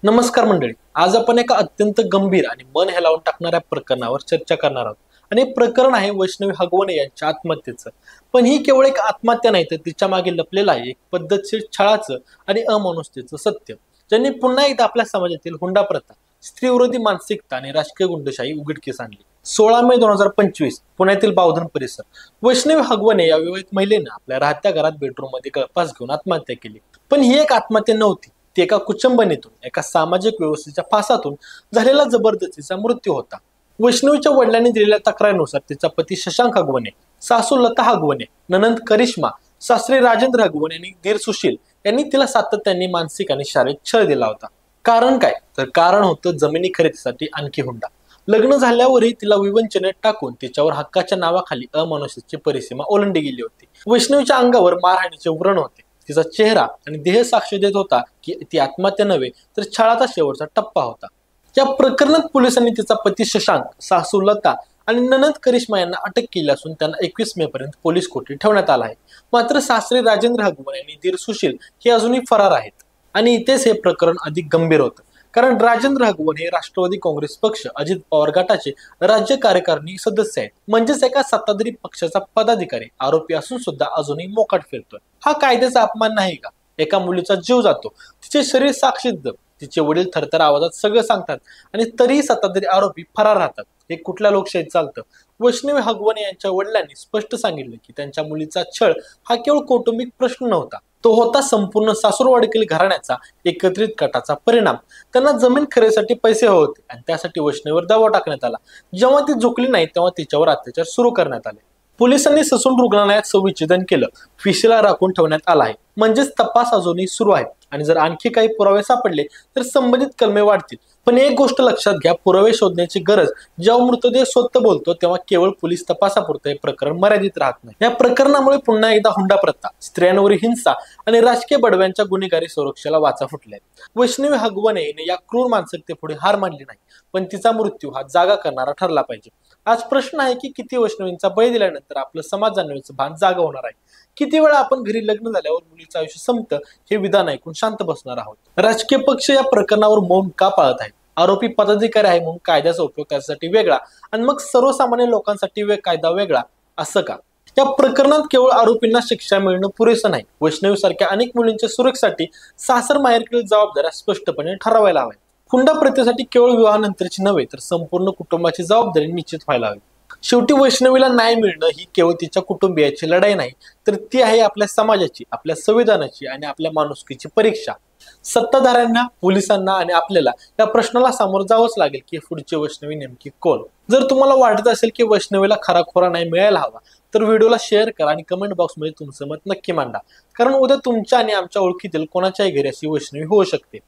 नमस्कार मंडळी, आज आपण एका अत्यंत गंभीर आणि मन हेलावून टाकणाऱ्या प्रकरणावर चर्चा करणार आहोत. आणि हे प्रकरण आहे वैष्णवी हगवणे यांच्या आत्महत्येचं. पण ही केवळ एक आत्महत्या नाही, तर तिच्या मागे लपलेलं आहे एक पद्धतशीर छळाचं आणि अमानुषतेचं सत्य, ज्यांनी पुन्हा एकदा आपल्या समाजातील हुंडा प्रथा, स्त्रीविरोधी मानसिकता आणि राजकीय गुंडशाही उघडकीस आणली. 16 मे 2025 पुण्यातील बावधन परिसर. वैष्णवी हगवणे या विवाहित महिलेनं आपल्या राहत्या घरात बेडरूम मध्ये गळफास घेऊन आत्महत्या केली. पण ही एक आत्महत्या नव्हती, ती एका कुचंबनेतून, एका सामाजिक व्यवस्थेच्या फासातून झालेला जबरदस्तीचा मृत्यू होता. वैष्णवीच्या वडिलांनी दिलेल्या तक्रारीनुसार तिचा पती शशांक हगवणे, सासू लता हगवणे, ननंद करिश्मा, सासरे राजेंद्र हगवणे आणि दीर सुशील यांनी तिला सातत्याने मानसिक आणि शारीरिक छळ दिला होता. कारण काय? तर कारण होतं जमिनी खरेदीसाठी आणखी हुंडा. लग्न झाल्यावरही तिला विवंचनेत टाकून तिच्यावर हक्काच्या नावाखाली अमानुषतेची परिसीमा ओलांडली गेली होती. वैष्णवीच्या अंगावर मारहाणीचे व्रण होते. तिचा चेहरा आणि देह साक्ष देत होता की ती आत्महत्या नव्हे, तर छळाचा शेवटचा टप्पा होता. या प्रकरणात पोलिसांनी तिचा पती शशांक, सासू लता आणि ननंद करिश्मा यांना अटक केली असून त्यांना 21 मे पर्यंत पोलीस कोठडी ठेवण्यात आला आहे. मात्र सासरे राजेंद्र हगवणे आणि दीर सुशील हे अजूनही फरार आहेत. आणि इथेच हे प्रकरण अधिक गंभीर होतं, कारण राजेंद्र हगवणे हे राष्ट्रवादी काँग्रेस पक्ष अजित पवार गटाचे राज्य कार्यकारिणी सदस्य आहेत. म्हणजेच एका सत्ताधारी पक्षाचा पदाधिकारी आरोपी असून सुद्धा अजूनही मोकाट फिरतोय. हा कायद्याचा अपमान नाही का? एका मुलीचा जीव जातो, तिचे शरीर साक्षी देतं, तिचे वडील थरथर आवाजात सगळं सांगतात आणि तरीही सत्ताधारी आरोपी फरार राहतात. हे कुठल्या लोकशाहीत चालतं? वैष्णवी हगवणे यांच्या वडिलांनी स्पष्ट सांगितलं की त्यांच्या मुलीचा छळ हा केवळ कौटुंबिक प्रश्न नव्हता, तो होता संपूर्ण सासूरवाडीतील घराण्याचा एकत्रित कटाचा परिणाम. त्यांना जमीन खरेदीसाठी पैसे हवे होते आणि त्यासाठी वैष्णवीवर दबाव टाकण्यात आला. जेव्हा ती झुकली नाही तेव्हा तिच्यावर अत्याचार सुरू करण्यात आले. पोलिसांनी ससून रुग्णालयात संविच्छेदन केलं, फिशीला राखून ठेवण्यात आला आहे. म्हणजेच तपास अजूनही सुरू आहे आणि जर आणखी काही पुरावे सापडले तर संबंधित कलमे वाढतील. पण एक गोष्ट लक्षात घ्या, पुरावे शोधण्याची गरज जेव्हा मृतदेह स्वतः बोलतो तेव्हा केवळ पोलीस तपासापुरतं हे प्रकरण मर्यादित राहत नाही. या प्रकरणामुळे पुन्हा एकदा हुंडा प्रथा, स्त्रियांवरील हिंसा आणि राजकीय बडव्यांच्या गुन्हेगारी सुरक्षेला वाचा फुटलाय. वैष्णवी हगवणे हिने या क्रूर मानसिकतेपुढे हार मानली नाही, पण तिचा मृत्यू हा जागा करणारा ठरला पाहिजे. आज प्रश्न आहे की किती वैष्णवींचा बळी दिल्यानंतर आपलं समाज जाणण्याचं भान जागा होणार आहे? किती वेळा आपण घरी लग्न झाल्यावर मुलीचं आयुष्य संपतं हे विधान ऐकून शांत बसणार आहोत? राजकीय पक्ष या प्रकरणावर मौन का पाळत आहेत? आरोपी पदाधिकारी आहे म्हणून कायद्याचा उपयोग त्यासाठी वेगळा आणि मग सर्वसामान्य लोकांसाठी कायदा वेगळा, असं का? या प्रकरणात केवळ आरोपींना शिक्षा मिळणं पुरेसं नाही. वैष्णवी सारख्या अनेक मुलींच्या सुरक्षेसाठी सासर माहेरकडील जबाबदाऱ्या स्पष्टपणे ठरवायला हव्या. हुंडा प्रथेसाठी केवळ विवाहानंतरची नव्हे, तर संपूर्ण कुटुंबाची जबाबदारी निश्चित व्हायला हवी. शेवटी वैष्णवीला न्याय मिळणं ही केवळ तिच्या कुटुंबियाची लढाई नाही, तर ती आहे आपल्या समाजाची, आपल्या संविधानाची आणि आपल्या माणुसकीची परीक्षा. सत्ताधाऱ्यांना, पोलिसांना आणि आपल्याला या प्रश्नाला सामोरं जावंच लागेल की पुढची वैष्णवी नेमकी कोण. जर तुम्हाला वाटत असेल की वैष्णवीला खराखोरा न्याय मिळायला हवा, तर व्हिडिओला शेअर करा आणि कमेंट बॉक्समध्ये तुमचं मत नक्की मांडा. कारण उद्या तुमच्या आणि आमच्या ओळखीतील कोणाच्याही घरी अशी वैष्णवी होऊ शकते.